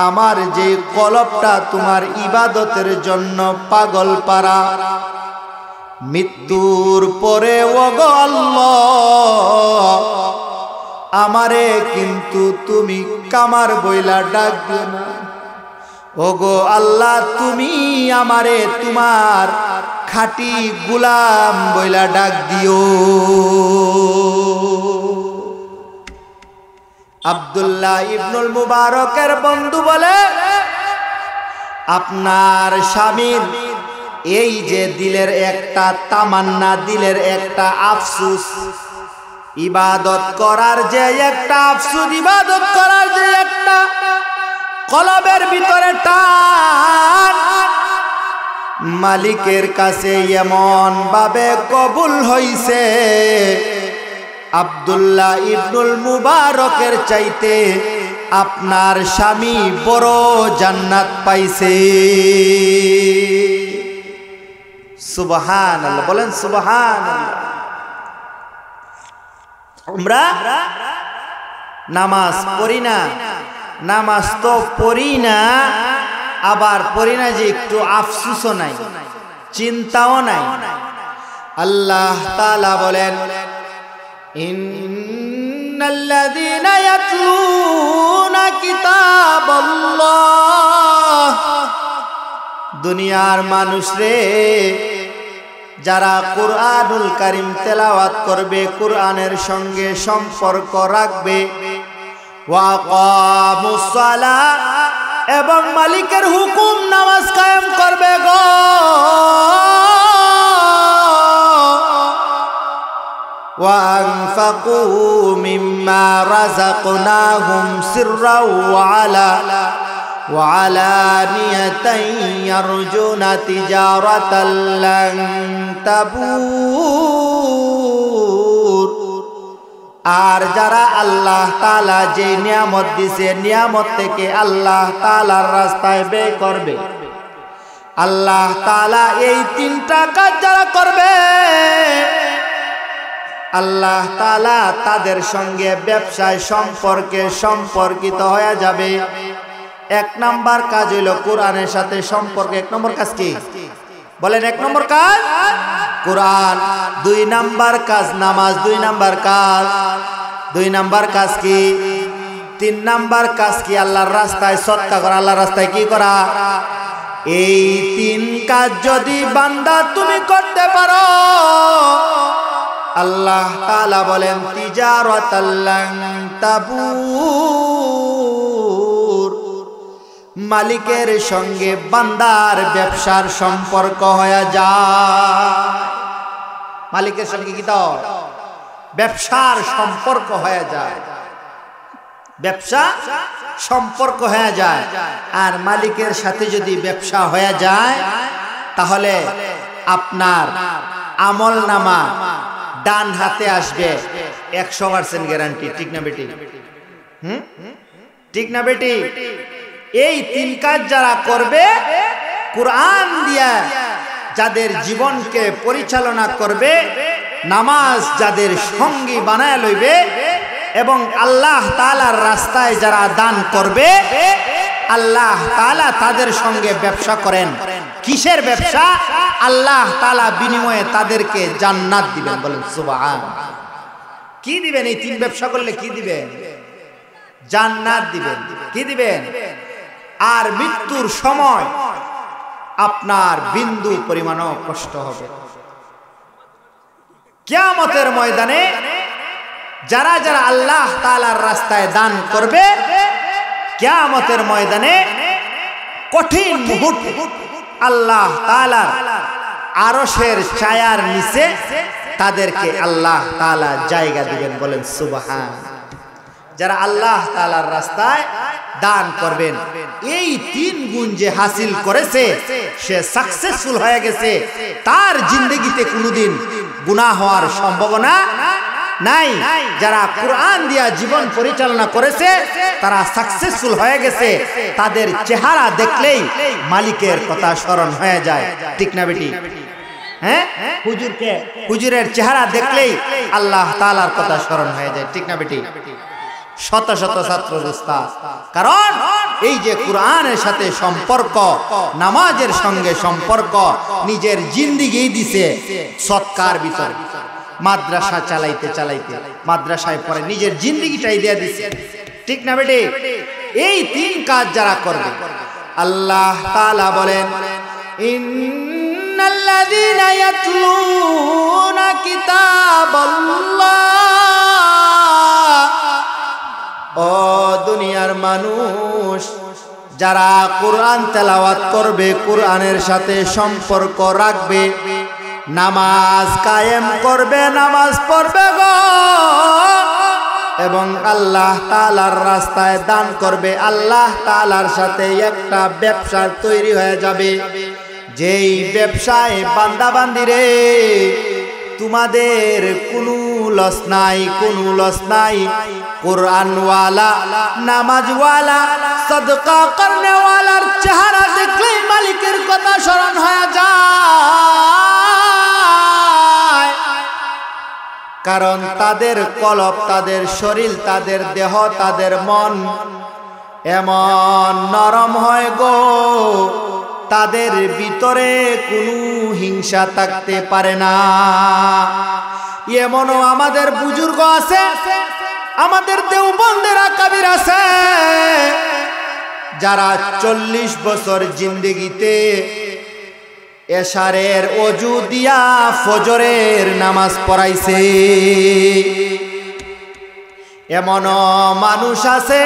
আমার যে কলবটা তোমার ইবাদতের জন্য পাগল পারা, মৃত্যুর পরে ওগো আল্লাহ, আমারে কিন্তু তুমি কামার বইলা ডাক দিও না। ওগো আল্লাহ, তুমি আমারে তোমার খাঁটি গোলাম বইলা ডাক দিও। আব্দুল্লাহ ইবনুল মুবারকের বন্ধু বলে, আপনার স্বামীর এই যে দিলের একটা তামান্না, দিলের একটা আফসুস, ইবাদত করার যে একটা আফসুস, ইবাদত করার যে একটা কলবের ভিতরে টান, মালিকের কাছে এমন ভাবে কবুল হইছে, আব্দুল্লাহ ইবনুল মুবারকের চাইতে আপনার স্বামী বড় জান্নাত পাইছে। সুবহানাল্লাহ, বলেন সুবহানাল্লাহ। আমরা নামাজ পড়ি না, নামাজ তো পড়ি না, আবার পড়ি না যে একটু আফসোসও নাই, চিন্তাও নাই। আল্লাহ তাআলা বলেন, ইন্নাল্লাযীনা ইয়াতলুনা কিতাবাল্লাহ, দুনিয়ার মানুষ রে, যারা কুরআনুল কারীম তেলাওয়াত করবে, কুরআনের সঙ্গে সম্পর্ক রাখবে, ওয়া আকামুস সালাহ, এবং মালিকের হুকুম নামাজ কায়েম করবে গো, ওয়া আনফাকু মিম্মা রাযাকনাহুম সিররাও ওয়া আলানিয়াতান ইয়ারজুনা তিজারাতাল লান তাবুর। আর যারা আল্লাহ তাআলা যে নিয়ামত দিছে, নিয়ামত থেকে আল্লাহ তাআলার রাস্তায় ব্যয় করবে, আল্লাহ তাআলা এই তিনটা কাজ যারা করবে, আল্লাহ তাআলা তাদের সঙ্গে ব্যবসায় সম্পর্কে সম্পর্কিত হয়ে যাবে। এক নাম্বার কাজ হইল কোরআনের সাথে সম্পর্ক। এক নম্বর কাজ কি বলেন? এক নম্বর কাজ কোরআন। দুই নাম্বার কাজ নামাজ। দুই নাম্বার কাজ, দুই নাম্বার কাজ কি? তিন নাম্বার কাজ কি? আল্লাহর রাস্তায় সদকা করা। আল্লাহর রাস্তায় কি করা? এই তিন কাজ যদি বান্দা তুমি করতে পারো, আল্লাহ তাআলা বলেন তিজারাতাল লান তাবুর, মালিকের সঙ্গে বান্দার ব্যবসার সম্পর্ক হয়ে যায়। মালিকের সঙ্গে কি তো ব্যবসার সম্পর্ক হয়ে যায়, ব্যবসা সম্পর্ক হয়ে যায়। আর মালিকের সাথে যদি ব্যবসা হয়ে যায়, তাহলে আপনার আমল নামা ডান হাতে আসবে 100% গ্যারান্টি। ঠিক না বেটি? ঠিক না বেটি? এই তিন কাজ যারা করবে, কোরআন দিয়া যাদের জীবনকে পরিচালনা করবে, নামাজ যাদের সঙ্গী বানায় লইবে, এবং আল্লাহ তাআলার রাস্তায় যারা দান করবে, আল্লাহ তাআলা তাদের সঙ্গে ব্যবসা করেন। কিসের ব্যবসা? আল্লাহ তাআলা বিনিময়ে তাদেরকে জান্নাত দিবেন। বলেন সুবহানাল্লাহ। কি দিবেন? এই তিন ব্যবসা করলে কি দিবেন? জান্নাত দিবেন। কি দিবেন? আর মৃত্যুর সময় আপনার বিন্দু পরিমাণও কষ্ট হবে। কিয়ামতের ময়দানে যারা যারা আল্লাহ তাআলার রাস্তায় দান করবে, কিয়ামতের ময়দানে কঠিন মুহূর্তে আল্লাহ তাআলার আরশের ছায়ার নিচে তাদেরকে আল্লাহ তাআলা জায়গা দিবেন। বলেন সুবহানাল্লাহ। যারা আল্লাহ তাআলার রাস্তায় দান করবেন, এই তিন গুণ যে হাসিল করেছে, সে সাকসেসফুল হয়ে গেছে। তার জিন্দেগিতে কোনোদিন গুনাহ হওয়ার সম্ভাবনা নাই। যারা কোরআন দিয়া জীবন পরিচালনা করেছে, তারা সাকসেসফুল হয়ে গেছে। তাদের চেহারা দেখলেই মালিকের কথা স্মরণ হয়ে যায়। ঠিক না বেটি? হ্যাঁ, হুজুরের চেহারা দেখলেই আল্লাহ তাআলার কথা স্মরণ হয়ে যায়। ঠিক না বেটি? শত শত ছাত্র উস্তাদ, কারণ এই যে কোরআনের সাথে সম্পর্ক, নামাজের সঙ্গে সম্পর্ক, নিজের জিন্দেগি দিছে সৎকার ভিতর। মাদ্রাসা চালাইতে চালাইতে মাদ্রাসায় পড়ে নিজের জিন্দেগিটাই দিয়ে দিছে। ঠিক না বেটি? এই তিন কাজ যারা করবে, আল্লাহ তাআলা বলেন ইন্নাল্লাযীনা ইয়াতলুনা কিতাবাল্লাহ, ও দুনিয়ার মানুষ, যারা কোরআন তেলাওয়াত করবে, কোরআনের সাথে সম্পর্ক রাখবে, নামাজ কায়েম করবে, নামাজ পড়বে গো, এবং আল্লাহ তাআলার রাস্তায় দান করবে, আল্লাহ তাআলার সাথে একটা ব্যবসা তৈরি হয়ে যাবে। যেই ব্যবসায় বান্দাবান্দিরে তোমাদের কোনো লস নাই, কোনো লস নাই। কোরআনওয়ালা, নামাজওয়ালা, সদকা করনেওয়ালার চেহারা দেখলেই মালিকের কথা স্মরণ হয়ে যায়। কারণ তাদের কলব, তাদের শরীর, তাদের দেহ, তাদের মন এমন নরম হয় গো, তাদের ভিতরে কোনো হিংসা থাকতে পারে না। এমনও আমাদের বুজুর্গ আছে, আমাদের দেওবন্দের আকাবির আছে, যারা 40 বছর জিন্দেগিতে এশারের অজু দিয়া ফজরের নামাজ পড়াইছে। এমনও মানুষ আছে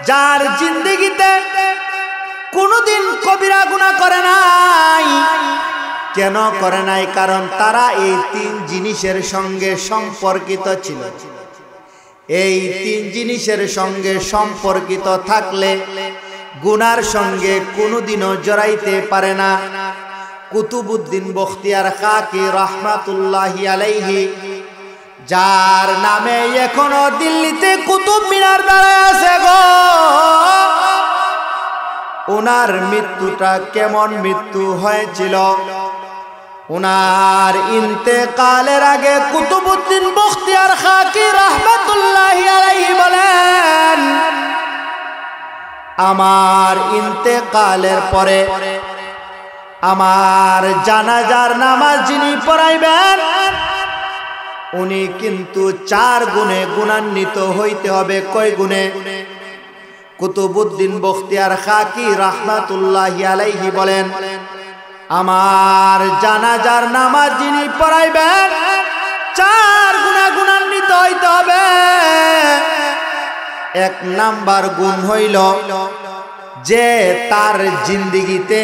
যার জিন্দেগিতে কোনোদিন কবিরা গুনাহ করে নাই। কেন করে নাই? কারণ তারা এই 3 জিনিসের সঙ্গে সম্পর্কিত ছিল। এই 3 জিনিসের সঙ্গে সম্পর্কিত থাকলে গুনার সঙ্গে কোনোদিনও জড়াইতে পারে না। কুতুবউদ্দিন বখতিয়ার খাকি রহমাতুল্লাহি আলাইহি, যার নামে এখনো দিল্লিতে কুতুব মিনার দাঁড়ায় আছে গো, ওনার মৃত্যুটা কেমন মৃত্যু হয়েছিল? ওনার ইন্তেকালের আগে কুতুবউদ্দিন বখতিয়ার খাকি রহমাতুল্লাহি আলাইহি বলেন, আমার ইন্তেকালের পরে আমার জানাজার নামাজ যিনি পড়াইবেন উনি কিন্তু 4 গুণে গুণান্বিত হইতে হবে। কয় গুণে? কুতুবউদ্দিন বখতিয়ার খাকি রহমাতুল্লাহি আলাইহি বলেন, আমার জানাজার নামাজ যিনি পড়াইবেন 4 গুণে গুণান্বিত হইতে হবে। 1 নাম্বার গুণ হইল যে তার জিন্দেগিতে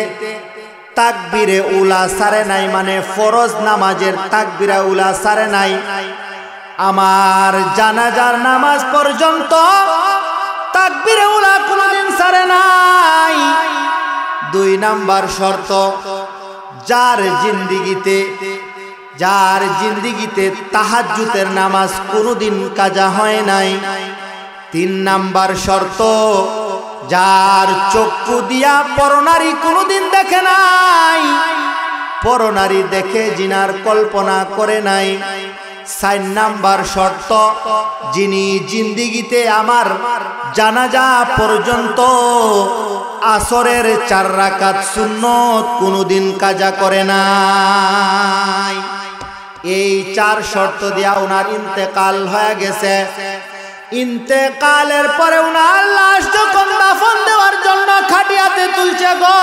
তাকবীরে উলা সারে নাই, মানে ফরজ নামাজের তাকবীরে উলা সারে নাই, আমার জানাজার নামাজ পর্যন্ত তাকবীরে উলা কোনদিন সারে নাই। 2 নাম্বার শর্ত, যার জিন্দেগিতে তাহাজ্জুদের নামাজ কোনদিন কাজা হয় নাই। 3 নাম্বার শর্ত, যার চক্ষু দিয়া পরনারী কোনদিন দেখে নাই, পরনারী দেখে জিনার কল্পনা করে নাই। 4 নাম্বার শর্ত, যিনি জিন্দেগিতে আমার জানাজা পর্যন্ত আসরের 4 রাকাত সুন্নত কোনদিন কাজা করে নাই। এই 4 শর্ত দিয়া ওনার ইন্তেকাল হয়ে গেছে। ইন্তেকালের পরে ওনার লাশ যখন দাফন দেওয়ার জন্য খাটিয়াতে তুলছে গো,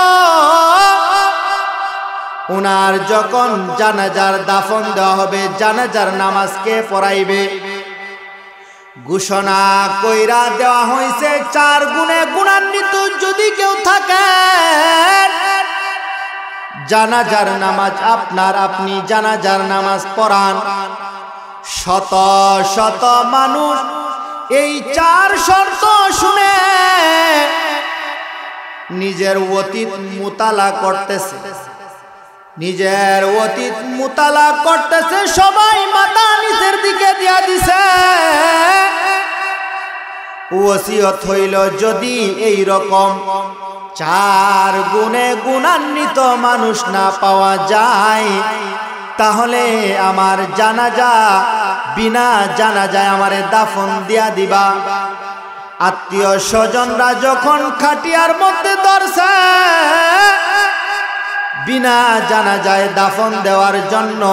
ওনার যখন জানাজার দাফন দেওয়া হবে, জানাজার নামাজ কে পড়াইবে? ঘোষণা কইরা দেওয়া হয়েছে 4 গুণে গুণান্বিত যদি কেউ থাকে জানাজার নামাজ আপনি জানাজার নামাজ পড়ান। শত শত মানুষ এই 4 শর্ত শুনে নিজের অতীত মুতালা করতেছে, সবাই মাথা নিচের দিকে দিয়া দিছে। ওসিয়ত হইল যদি এই রকম 4 গুণে গুণান্বিত মানুষ না পাওয়া যায়, তাহলে আমার জানাজা বিনা জানাজায় আমারে দাফন দিয়া দিবা। আত্মীয় স্বজনরা যখন খাটিয়ার মধ্যে ধরছে বিনা জানাজায় দাফন দেওয়ার জন্য,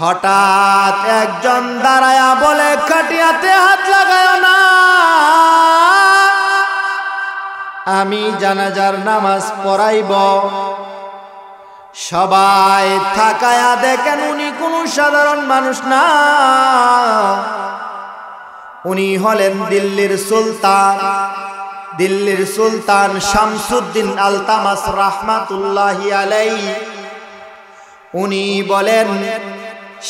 হঠাৎ একজন দাঁড়ায়া বলে, খাটিয়াতে হাত লাগায় না, আমি জানাজার নামাজ পড়াইব। সবাই থাকায়া দেখেন উনি কোন সাধারণ মানুষ না, উনি হলেন দিল্লির সুলতান শামসুদ্দিন আলতামাস রহমাতুল্লাহি আলাইহি। উনি বলেন,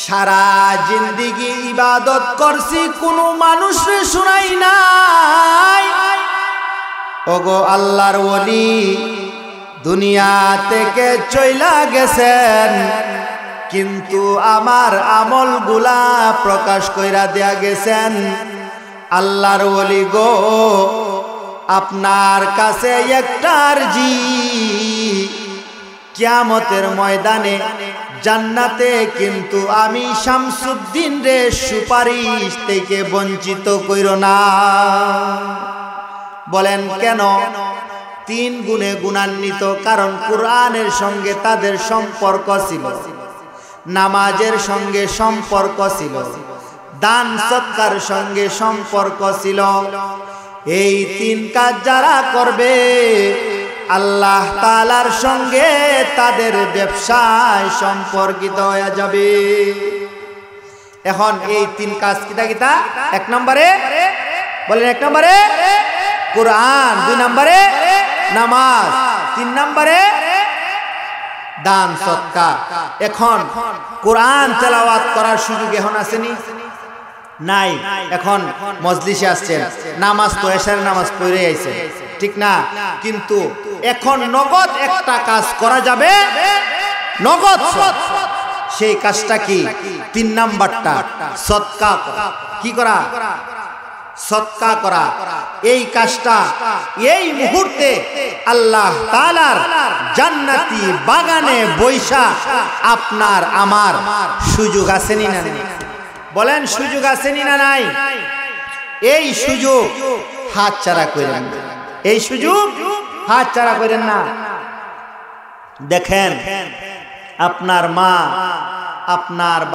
সারা জিন্দেগি ইবাদত করছি, কোনো মানুষরে শুনাই নাই। ওগো আল্লাহর ওলি দুনিয়া থেকে চইলা গেছেন, কিন্তু আমার আমলগুলা প্রকাশ কইরা দেয়া গেছেন। আল্লাহর ওলি গো, আপনার কাছে একটা আরজি, কিয়ামতের ময়দানে জান্নাতে কিন্তু আমি শামসুদ্দিন রে সুপারিশ থেকে বঞ্চিত কইরো না। বলেন কেন? 3 গুণে গুণান্বিত, কারণ কুরআনের সঙ্গে তাদের সম্পর্ক ছিল, নামাজের সঙ্গে সম্পর্ক ছিল, দান সৎকার সঙ্গে সম্পর্ক ছিল। এই 3 কাজ যারা করবে আল্লাহ তাআলার সঙ্গে তাদের ব্যবসায় সম্পর্কিত হয়ে যাবে। এখন এই 3 কাজ কিতা কিতা? 1 নম্বরে বলেন, 1 নম্বরে কুরআন, 2 নম্বরে নামাজ, 3 নম্বরে দান সদকা। এখন কুরআন তেলাওয়াত করার সুযোগ এখন আসেনি? নাই। এখন মজলিসে আসছেন, নামাজ তো এশারের নামাজ পড়ে আইছেন, ঠিক না? কিন্তু এখন নগদ একটা কাজ করা যাবে, নগদ। সেই কাজটা কি? 3 নাম্বারটা সদকা। কি করা? সদকা করা। এই কাজটা এই মুহূর্তে আল্লাহ তাআলার জান্নাতি বাগানে বৈশা আপনার আমার সুযোগ আসেনি না? বলেন সুযোগ আসেনি না নাই? এই সুযোগ হাতছাড়া করেন না, এই সুযোগ হাতছাড়া করেন না। দেখেন আপনার মা, আপনার